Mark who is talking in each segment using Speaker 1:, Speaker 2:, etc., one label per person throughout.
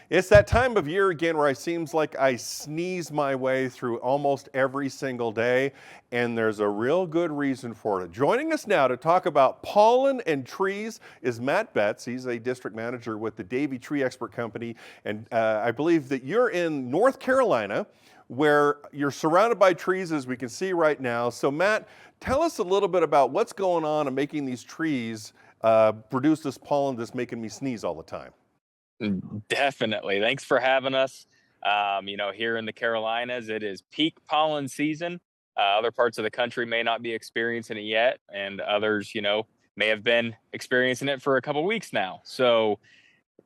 Speaker 1: It's that time of year again where it seems like I sneeze my way through almost every single day, and there's a real good reason for it. Joining us now to talk about pollen and trees is Matt Betz. He's a district manager with the Davey Tree Expert Company, and I believe that you're in North Carolina, where you're surrounded by trees as we can see right now. So Matt, tell us a little bit about what's going on and making these trees produce this pollen that's making me sneeze all the time.
Speaker 2: Definitely. Thanks for having us. Here in the Carolinas, it is peak pollen season. Other parts of the country may not be experiencing it yet, and others, may have been experiencing it for a couple weeks now. So,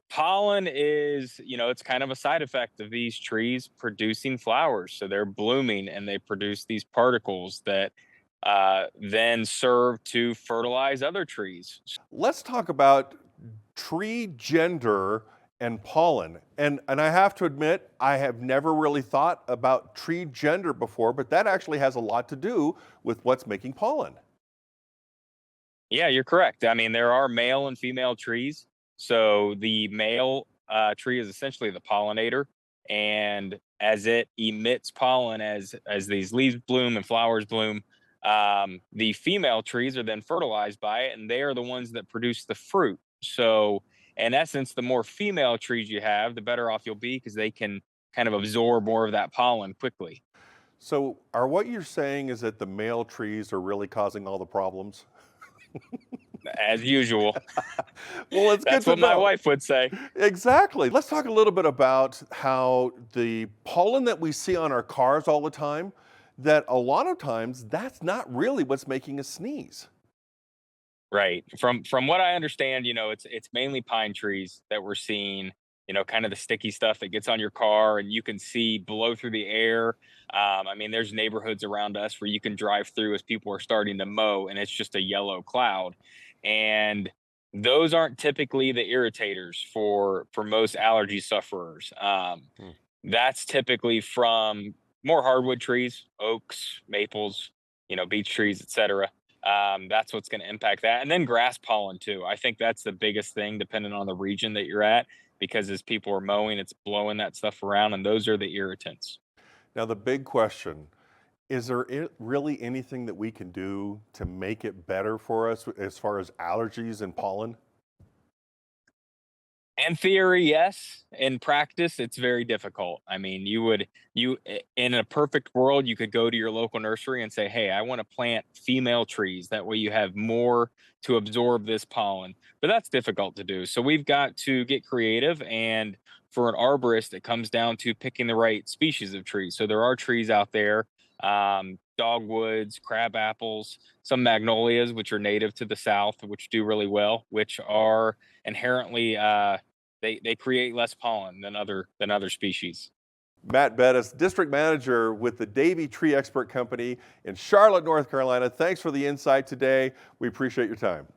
Speaker 2: pollen is, it's kind of a side effect of these trees producing flowers. So, they're blooming and they produce these particles that then serve to fertilize other trees.
Speaker 1: Let's talk about tree gender and pollen. And I have to admit, I have never really thought about tree gender before, but that actually has a lot to do with what's making pollen.
Speaker 2: Yeah, you're correct. I mean, there are male and female trees. So the male tree is essentially the pollinator, and as it emits pollen as these leaves bloom and flowers bloom, the female trees are then fertilized by it, and they are the ones that produce the fruit. So, in essence, the more female trees you have, the better off you'll be because they can kind of absorb more of that pollen quickly.
Speaker 1: So are what you're saying is that the male trees are really causing all the problems?
Speaker 2: As usual,
Speaker 1: Well, it's good
Speaker 2: that's
Speaker 1: to
Speaker 2: what my
Speaker 1: know.
Speaker 2: wife would say.
Speaker 1: Exactly. Let's talk a little bit about how the pollen that we see on our cars all the time, that a lot of times that's not really what's making us sneeze.
Speaker 2: Right. From what I understand, it's mainly pine trees that we're seeing, kind of the sticky stuff that gets on your car and you can see blow through the air. I mean, there's neighborhoods around us where you can drive through as people are starting to mow and it's just a yellow cloud. And those aren't typically the irritators for most allergy sufferers.
Speaker 1: Hmm.
Speaker 2: That's typically from more hardwood trees, oaks, maples, beech trees, etc. That's what's going to impact that. And then grass pollen too. I think that's the biggest thing, depending on the region that you're at, because as people are mowing, it's blowing that stuff around, and those are the irritants.
Speaker 1: Now, the big question, is there really anything that we can do to make it better for us as far as allergies and pollen?
Speaker 2: In theory, yes. In practice, it's very difficult. I mean, in a perfect world, you could go to your local nursery and say, "Hey, I want to plant female trees. That way you have more to absorb this pollen." But that's difficult to do. So we've got to get creative. And for an arborist, it comes down to picking the right species of trees. So there are trees out there, dogwoods, crab apples, some magnolias, which are native to the South, which do really well, which are inherently they create less pollen than other species.
Speaker 1: Matt Bettis, District Manager with the Davey Tree Expert Company in Charlotte, North Carolina. Thanks for the insight today. We appreciate your time.